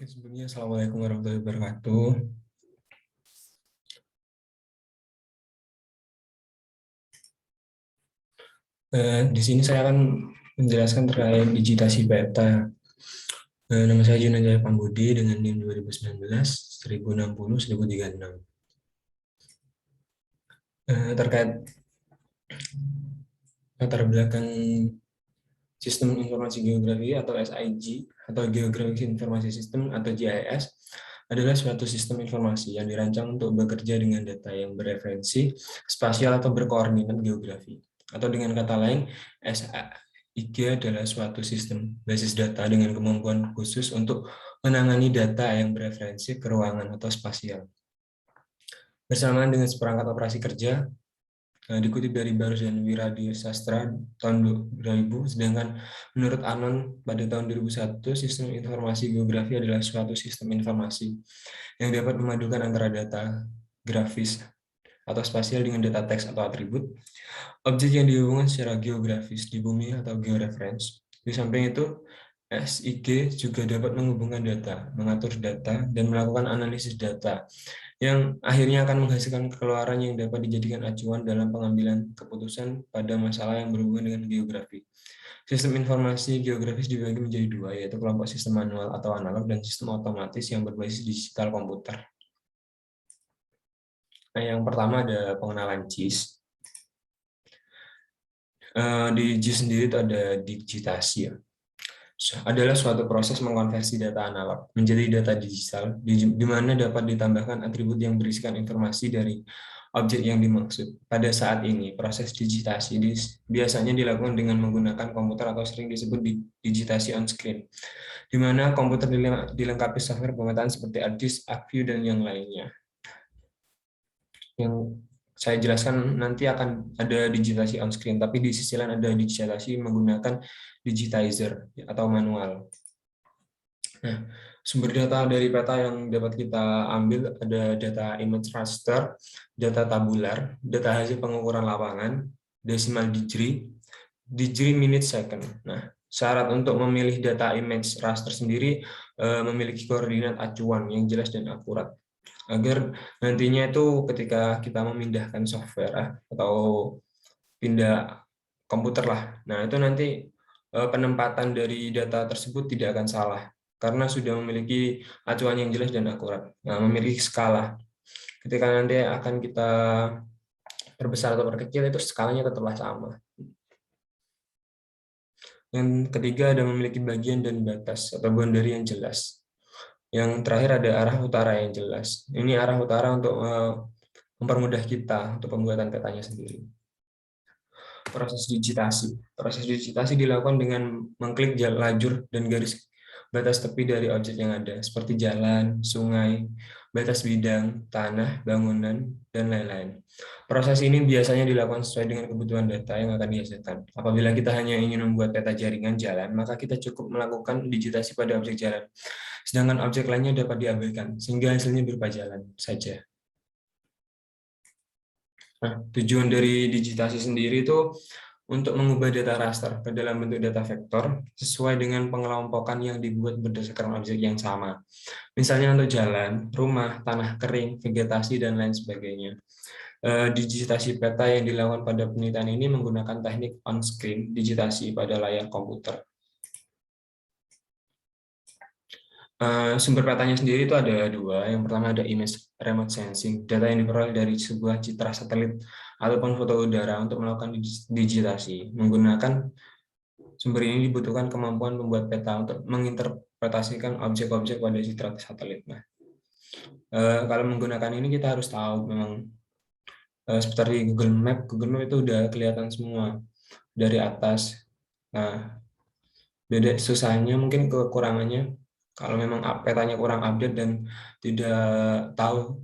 Oke, sebelumnya Assalamualaikum warahmatullahi wabarakatuh. Di sini saya akan menjelaskan terkait digitasi peta. Nama saya Junanjaya Pambudi dengan NIM 2019 1060 1036. Terkait latar belakang Sistem Informasi Geografi atau SIG atau Geographic Informasi System atau GIS adalah suatu sistem informasi yang dirancang untuk bekerja dengan data yang bereferensi spasial atau berkoordinat geografi. Atau dengan kata lain, SIG adalah suatu sistem basis data dengan kemampuan khusus untuk menangani data yang bereferensi ke ruangan atau spasial. Bersamaan dengan seperangkat operasi kerja, dikutip dari Barus dan Wiradi Sastra tahun 2000, sedangkan menurut Anon pada tahun 2001, sistem informasi geografi adalah suatu sistem informasi yang dapat memadukan antara data grafis atau spasial dengan data teks atau atribut, objek yang dihubungkan secara geografis di bumi atau georeference. Di samping itu, SIG juga dapat menghubungkan data, mengatur data, dan melakukan analisis data yang akhirnya akan menghasilkan keluaran yang dapat dijadikan acuan dalam pengambilan keputusan pada masalah yang berhubungan dengan geografi. Sistem informasi geografis dibagi menjadi dua, yaitu kelompok sistem manual atau analog dan sistem otomatis yang berbasis digital komputer. Nah, yang pertama ada pengenalan JIS. Di JIS sendiri itu ada digitasi, ya. Adalah suatu proses mengkonversi data analog menjadi data digital, di mana dapat ditambahkan atribut yang berisikan informasi dari objek yang dimaksud. Pada saat ini, proses digitasi biasanya dilakukan dengan menggunakan komputer atau sering disebut digitasi on-screen, di mana komputer dilengkapi software pemetaan seperti ArcGIS, ArcView, dan yang lainnya. Yang saya jelaskan nanti akan ada digitasi on-screen, tapi di sisi lain ada digitasi menggunakan digitizer atau manual. Nah, sumber data dari peta yang dapat kita ambil ada data image raster, data tabular, data hasil pengukuran lapangan, decimal degree minute second. Nah, syarat untuk memilih data image raster sendiri memiliki koordinat acuan yang jelas dan akurat, agar nantinya itu ketika kita memindahkan software atau pindah komputer lah, nah itu nanti penempatan dari data tersebut tidak akan salah karena sudah memiliki acuan yang jelas dan akurat. Nah, memiliki skala. Ketika nanti akan kita perbesar atau perkecil, itu skalanya tetaplah sama. Yang ketiga ada memiliki bagian dan batas atau boundary yang jelas. Yang terakhir ada arah utara yang jelas. Ini arah utara untuk mempermudah kita untuk pembuatan petanya sendiri. Proses digitasi dilakukan dengan mengklik lajur dan garis batas tepi dari objek yang ada, seperti jalan, sungai, batas bidang, tanah, bangunan, dan lain-lain. Proses ini biasanya dilakukan sesuai dengan kebutuhan data yang akan dihasilkan. Apabila kita hanya ingin membuat peta jaringan jalan, maka kita cukup melakukan digitasi pada objek jalan. Sedangkan objek lainnya dapat diabaikan, sehingga hasilnya berupa jalan saja. Nah, tujuan dari digitasi sendiri itu untuk mengubah data raster ke dalam bentuk data vektor sesuai dengan pengelompokan yang dibuat berdasarkan objek yang sama. Misalnya untuk jalan, rumah, tanah kering, vegetasi, dan lain sebagainya. Digitasi peta yang dilakukan pada penelitian ini menggunakan teknik on-screen digitasi pada layar komputer. Sumber petanya sendiri itu ada dua. Yang pertama ada image remote sensing, data yang diperoleh dari sebuah citra satelit ataupun foto udara untuk melakukan digitasi. Menggunakan sumber ini dibutuhkan kemampuan membuat peta untuk menginterpretasikan objek-objek pada citra satelit. Nah, kalau menggunakan ini kita harus tahu memang seperti Google Map itu udah kelihatan semua dari atas. Nah, beda susahnya mungkin kekurangannya kalau memang petanya kurang update dan tidak tahu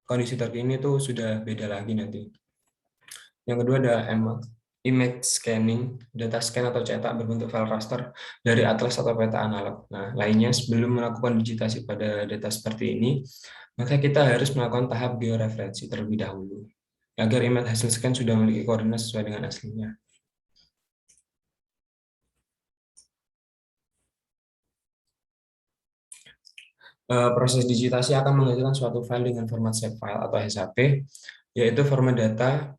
kondisi terkini itu sudah beda lagi nanti. Yang kedua ada image scanning, data scan atau cetak berbentuk file raster dari atlas atau peta analog. Nah, lainnya sebelum melakukan digitasi pada data seperti ini, maka kita harus melakukan tahap georeferensi terlebih dahulu, agar image hasil scan sudah memiliki koordinat sesuai dengan aslinya. Proses digitasi akan menghasilkan suatu file dengan format save file atau SAP, yaitu format data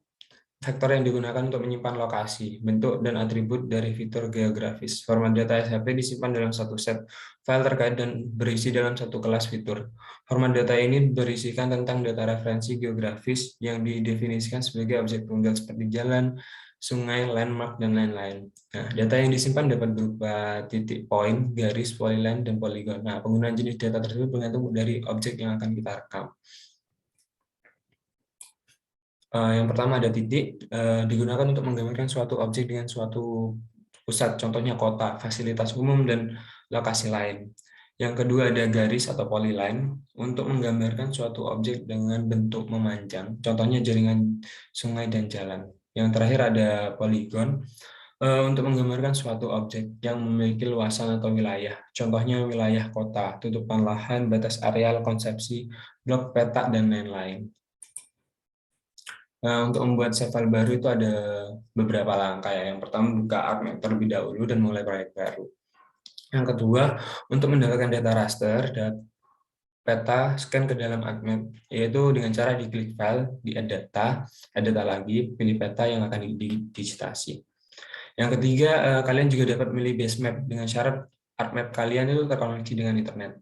vektor yang digunakan untuk menyimpan lokasi, bentuk, dan atribut dari fitur geografis. Format data SAP disimpan dalam satu set file terkait dan berisi dalam satu kelas fitur. Format data ini berisikan tentang data referensi geografis yang didefinisikan sebagai objek tunggal seperti jalan, sungai, landmark, dan lain-lain. Nah, data yang disimpan dapat berupa titik, poin, garis, polyline, dan poligon. Nah, penggunaan jenis data tersebut bergantung dari objek yang akan kita rekam. Yang pertama ada titik, digunakan untuk menggambarkan suatu objek dengan suatu pusat, contohnya kota, fasilitas umum, dan lokasi lain. Yang kedua ada garis atau polyline, untuk menggambarkan suatu objek dengan bentuk memanjang, contohnya jaringan sungai dan jalan. Yang terakhir ada poligon, untuk menggambarkan suatu objek yang memiliki luasan atau wilayah, contohnya wilayah kota, tutupan lahan, batas areal, konsepsi, blok, peta, dan lain-lain. Nah, untuk membuat save file baru itu ada beberapa langkah ya. Yang pertama buka ArcMap terlebih dahulu dan mulai proyek baru. Yang kedua, untuk mendapatkan data raster dan peta, scan ke dalam ArcMap, yaitu dengan cara diklik file, di add data lagi, pilih peta yang akan digitasi. Yang ketiga, kalian juga dapat memilih base map dengan syarat ArcMap kalian itu terkoneksi dengan internet.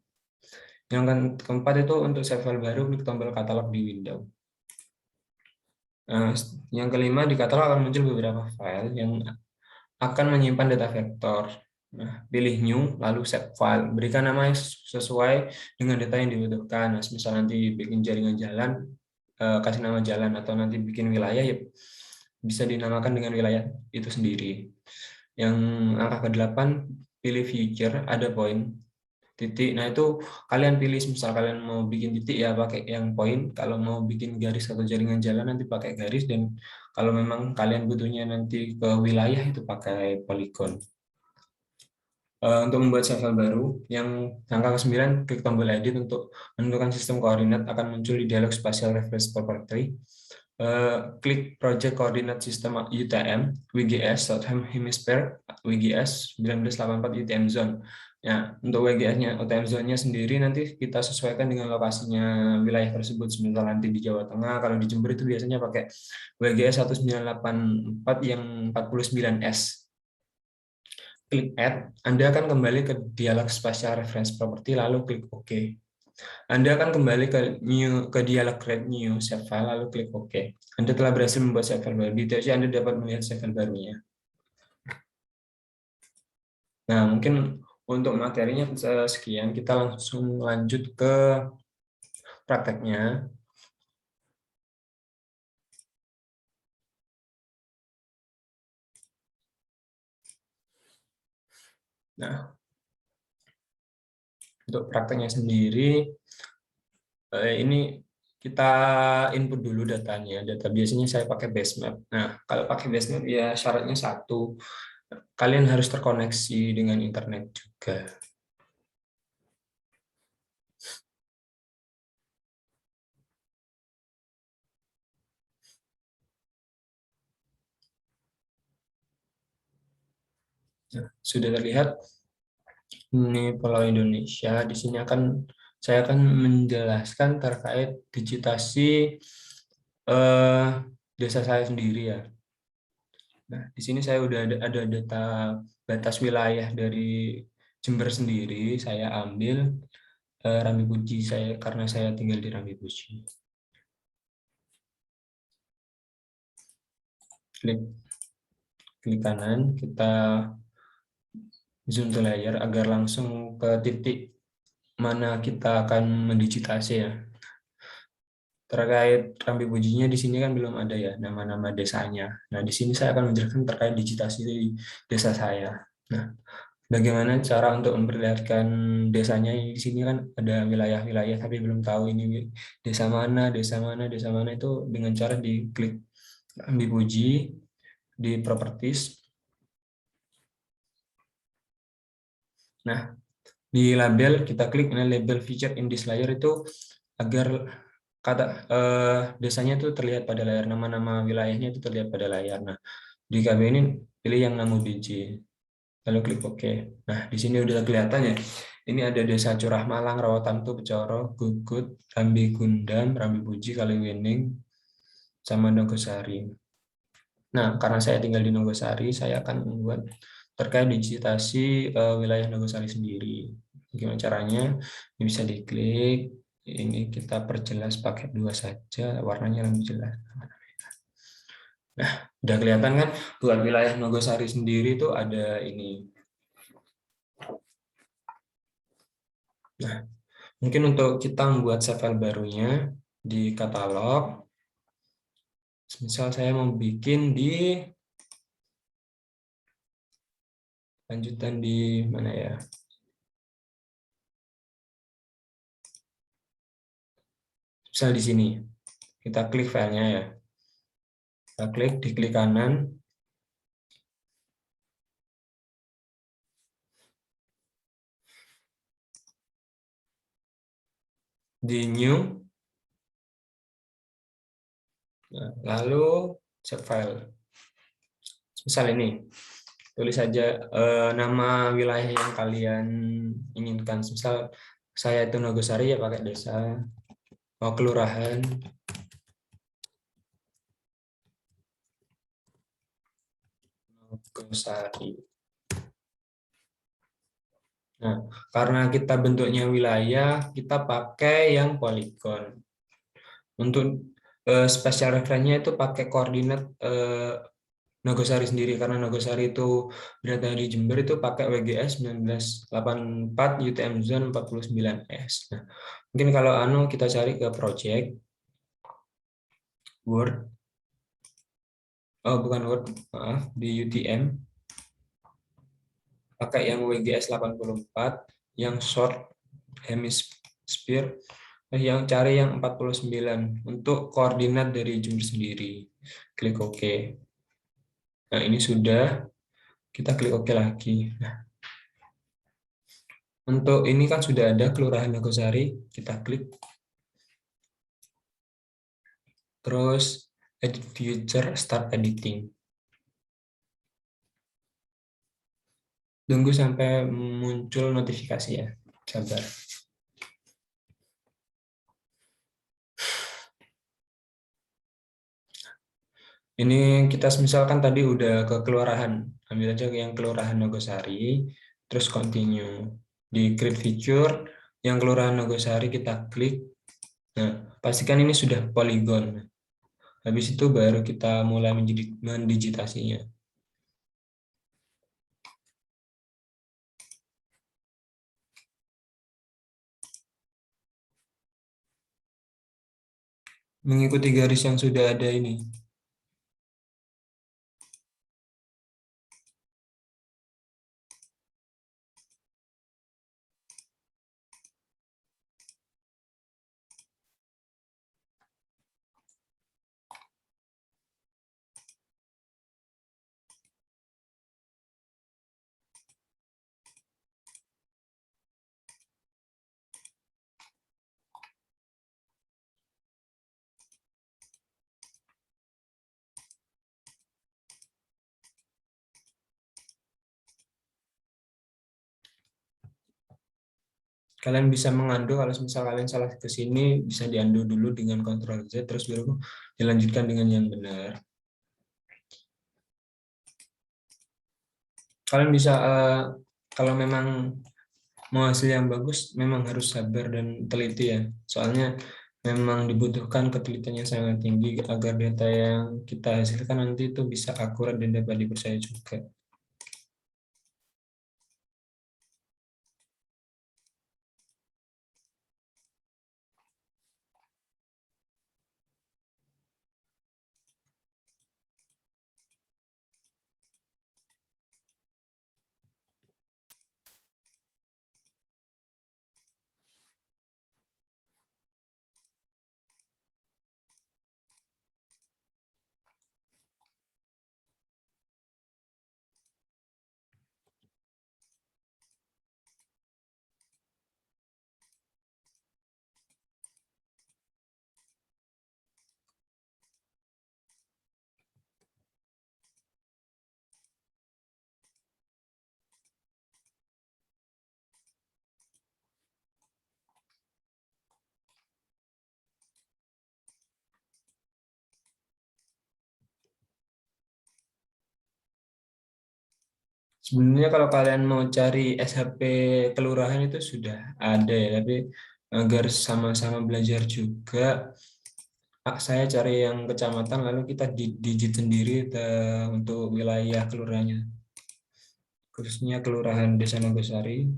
Yang keempat itu untuk save file baru, klik tombol katalog di Windows. Yang kelima, di katalog akan muncul beberapa file yang akan menyimpan data vektor. Nah, pilih new, lalu save file. Berikan nama yang sesuai dengan data yang dibutuhkan. Nah, misal nanti bikin jaringan jalan, kasih nama jalan, atau nanti bikin wilayah, ya bisa dinamakan dengan wilayah itu sendiri. Yang angka ke-8, pilih future, ada poin, titik. Nah, itu kalian pilih, misal kalian mau bikin titik ya pakai yang poin, kalau mau bikin garis atau jaringan jalan nanti pakai garis, dan kalau memang kalian butuhnya nanti ke wilayah itu pakai poligon. Untuk membuat save file baru, yang angka ke-9, klik tombol edit untuk menentukan sistem koordinat, akan muncul di dialog spatial reference property. Klik project coordinate system UTM, WGS, Southern Hemisphere, WGS 1984 UTM zone. Ya, untuk WGS-nya, UTM zone-nya sendiri nanti kita sesuaikan dengan lokasinya wilayah tersebut. Semisal nanti di Jawa Tengah, kalau di Jember itu biasanya pakai WGS 1984 yang 49S. Klik Add, Anda akan kembali ke dialog spatial reference property, lalu klik OK. Anda akan kembali ke dialog create new save file, lalu klik OK. Anda telah berhasil membuat save file baru. Di atasnya Anda dapat melihat save file barunya. Nah, mungkin untuk materinya sekian, kita langsung lanjut ke prakteknya. Nah, untuk prakteknya sendiri, ini kita input dulu datanya. Data biasanya saya pakai basemap. Nah, kalau pakai basemap ya syaratnya satu, kalian harus terkoneksi dengan internet juga. Nah, sudah terlihat ini Pulau Indonesia. Di sini saya akan menjelaskan terkait digitasi desa saya sendiri ya. Nah, di sini saya udah ada data batas wilayah dari Jember sendiri. Saya ambil Rambi Puji saya karena saya tinggal di Rambi Puji. Klik kanan, kita zoom to layer agar langsung ke titik mana kita akan mendigitasi ya. Terkait Rambi Pujinya di sini kan belum ada ya nama-nama desanya. Nah, di sini saya akan menjelaskan terkait digitasi di desa saya. Nah, bagaimana cara untuk memperlihatkan desanya? Di sini kan ada wilayah-wilayah tapi belum tahu ini desa mana, desa mana, desa mana, itu dengan cara diklik Rambi Puji di properties. Nah, di label kita klik label feature in this layer itu agar kata desanya itu terlihat pada layar, nama-nama wilayahnya itu terlihat pada layar. Nah, di KB ini pilih yang nama BJ. lalu klik OK. Nah, di sini udah kelihatan ya. Ini ada Desa Curah Malang, Rawatamtu, Pecoro, Gugut, Rambi Gundam, Rambi Puji, Kaliwining, sama Nogosari. Nah, karena saya tinggal di Nogosari, saya akan membuat terkait digitasi wilayah Nogosari sendiri. Gimana caranya? Ini bisa diklik. Ini kita perjelas pakai 2 saja, warnanya lebih jelas. Nah, udah kelihatan kan buat wilayah Nogosari sendiri itu ada ini. Nah, mungkin untuk kita membuat save file barunya di katalog, misal saya mau bikin di lanjutan di mana ya? Misal di sini. Kita klik filenya ya. Kita klik di klik kanan. Di new. Nah, lalu save file. Misal ini. Tulis saja nama wilayah yang kalian inginkan. Misal saya itu Nogosari ya pakai desa. Oh, kelurahan. Nogosari. Nah, karena kita bentuknya wilayah, kita pakai yang poligon. Untuk spesial referensinya itu pakai koordinat Nogosari sendiri, karena Nogosari itu berada di Jember, itu pakai WGS 1984 UTM Zone 49S. Nah, mungkin kalau kita cari ke project Word, oh bukan Word, maaf, di UTM pakai yang WGS 84, yang short hemisphere, yang cari yang 49 untuk koordinat dari Jember sendiri. Klik OK. Nah, ini sudah, kita klik OK lagi. Nah, untuk ini kan sudah ada Kelurahan Nogosari, kita klik. Terus edit future, start editing. Tunggu sampai muncul notifikasi ya. Sabar. Ini kita misalkan tadi udah ke kelurahan. Ambil aja yang Kelurahan Nogosari, terus continue. Di create feature, yang Kelurahan Nogosari kita klik. Nah, pastikan ini sudah polygon. Habis itu baru kita mulai mendigitasinya. Mengikuti garis yang sudah ada ini. Kalian bisa mengandu, kalau misal kalian salah ke sini, bisa diandu dulu dengan Ctrl Z, terus baru dilanjutkan dengan yang benar. Kalian bisa, kalau memang mau hasil yang bagus, memang harus sabar dan teliti ya. Soalnya memang dibutuhkan ketelitian yang sangat tinggi agar data yang kita hasilkan nanti itu bisa akurat dan dapat dipercaya juga. Sebenarnya kalau kalian mau cari SHP kelurahan itu sudah ada ya, tapi agar sama-sama belajar juga, saya cari yang kecamatan lalu kita digit sendiri untuk wilayah kelurahannya, khususnya Kelurahan Desa Nogosari.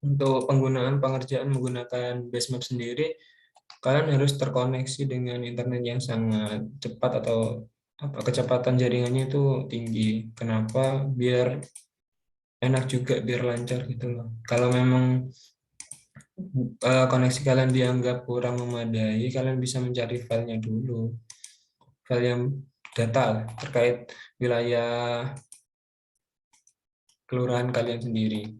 Untuk penggunaan pengerjaan menggunakan Basemaps sendiri, kalian harus terkoneksi dengan internet yang sangat cepat atau kecepatan jaringannya itu tinggi. Kenapa? Biar enak juga, biar lancar gitu loh. Kalau memang koneksi kalian dianggap kurang memadai, kalian bisa mencari filenya dulu, file yang data lah, terkait wilayah kelurahan kalian sendiri.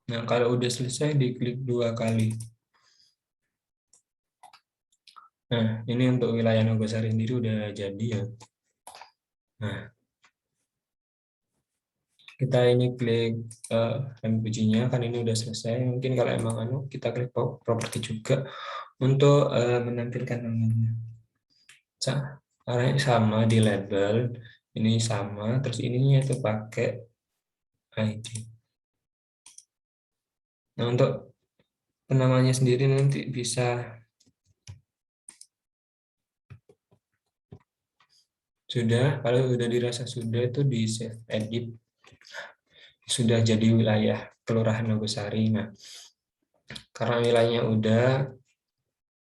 Nah, kalau udah selesai, diklik 2 kali. Nah, ini untuk wilayah Nogosari sendiri udah jadi ya. Nah, kita ini klik MPG-nya, kan ini udah selesai. Mungkin kalau emang kita klik properti juga untuk menampilkan namanya. Caranya sama di label, ini sama, terus ininya itu pakai ID. Nah, untuk penamanya sendiri nanti bisa sudah, kalau sudah dirasa sudah itu di save edit, sudah jadi wilayah Kelurahan Nogosari. Nah, karena wilayahnya udah,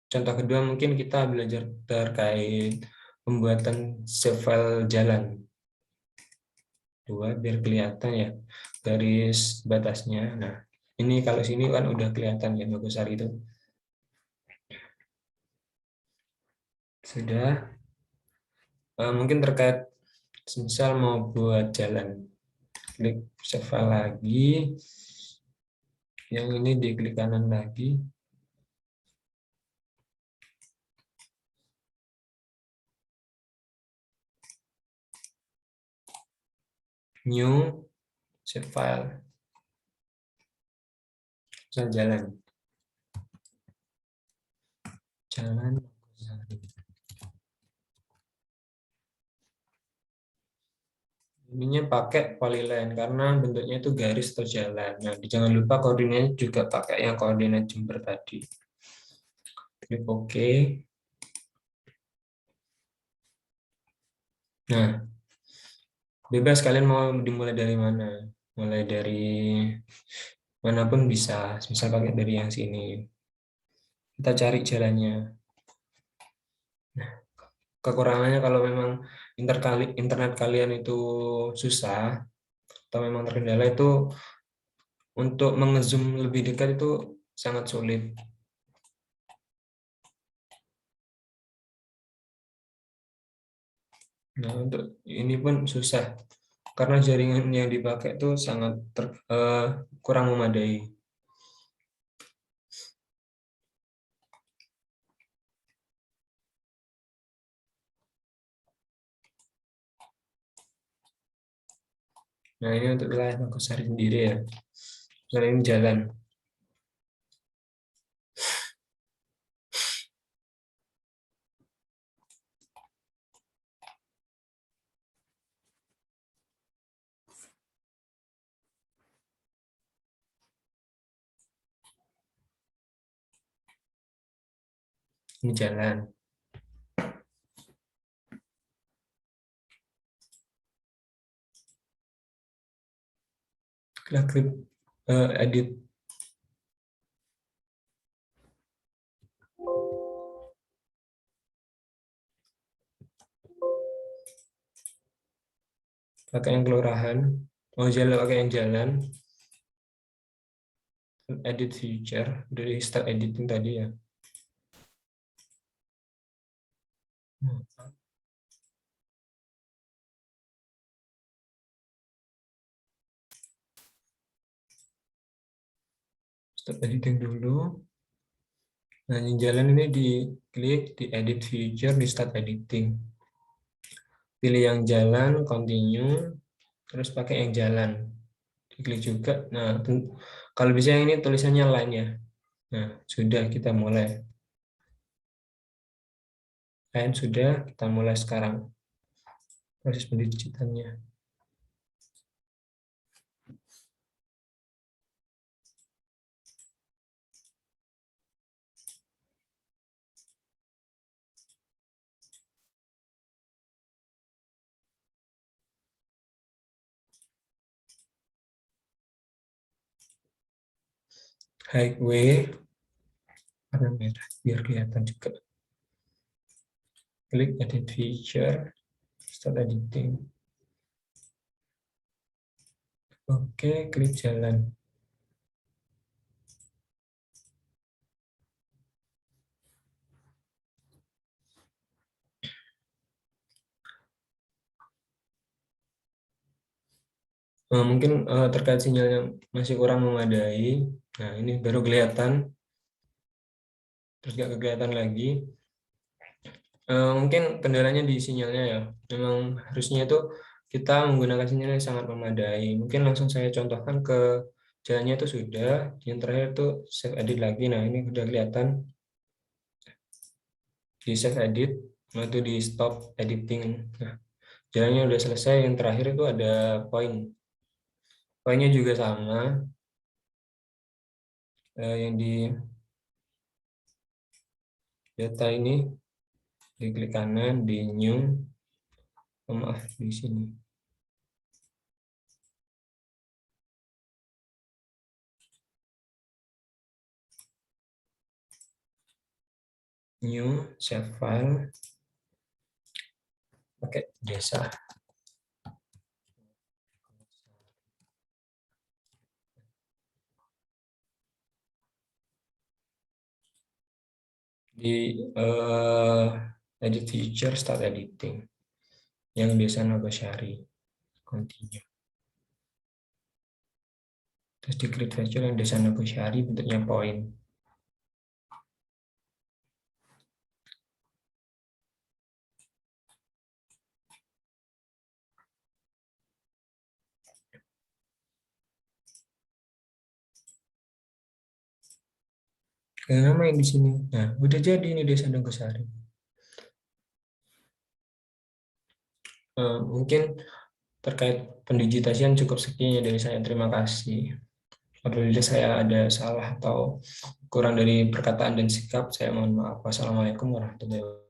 contoh kedua mungkin kita belajar terkait pembuatan save file jalan. Dua, biar kelihatan ya garis batasnya. Nah, ini kalau sini kan udah kelihatan ya Nogosari itu. Sudah. Mungkin terkait misal mau buat jalan, klik save file lagi, yang ini diklik kanan lagi, new, save file, misal jalan ininya pakai polyline karena bentuknya itu garis atau jalan. Nah, jangan lupa koordinatnya juga pakai yang koordinat jumper tadi. Klik OK. Nah, bebas kalian mau dimulai dari mana. Mulai dari manapun bisa, misal pakai dari yang sini. Kita cari jalannya. Nah, kekurangannya kalau memang internet kalian itu susah atau memang terkendala, itu untuk mengezoom lebih dekat itu sangat sulit. Nah, untuk ini pun susah karena jaringan yang dipakai itu sangat kurang memadai. Nah, ini untuk wilayah Mangkusari sendiri ya. Nah, ini jalan. Ini jalan. Kita klik edit. Pakai yang kelurahan. Mau jalan pakai yang jalan. Edit feature. Dari start editing tadi ya. Start editing dulu. Nah, yang jalan ini diklik di edit feature, di start editing. Pilih yang jalan, continue, terus pakai yang jalan. Diklik juga. Nah, kalau bisa yang ini tulisannya line ya. Nah, sudah kita mulai. Line sudah, kita mulai sekarang. Proses pendigitannya. Highway warna merah biar kelihatan juga. Klik edit feature, start editing. Oke, klik jalan. Mungkin terkait sinyal yang masih kurang memadai. Nah, ini baru kelihatan. Terus nggak kelihatan lagi. Mungkin kendalanya di sinyalnya ya. Memang harusnya itu kita menggunakan sinyal yang sangat memadai. Mungkin langsung saya contohkan ke jalannya itu sudah. Yang terakhir itu save edit lagi. Nah, ini sudah kelihatan di save edit. Nah, itu di stop editing. Nah, jalannya udah selesai. Yang terakhir itu ada poin. Poinnya juga sama. Yang di data ini diklik kanan di new. Maaf di sini. New, save file, pakai desa. Di edit feature, start editing. Yang desa Nogosari, continue. Terus di create feature yang desa Nogosari bentuknya poin. Nama yang di sini. Nah, udah jadi ini desa Nogosari. Mungkin terkait pendigitasian cukup sekian ya dari saya. Terima kasih. Apabila saya ada salah atau kurang dari perkataan dan sikap, saya mohon maaf. Wassalamualaikum warahmatullahi wabarakatuh.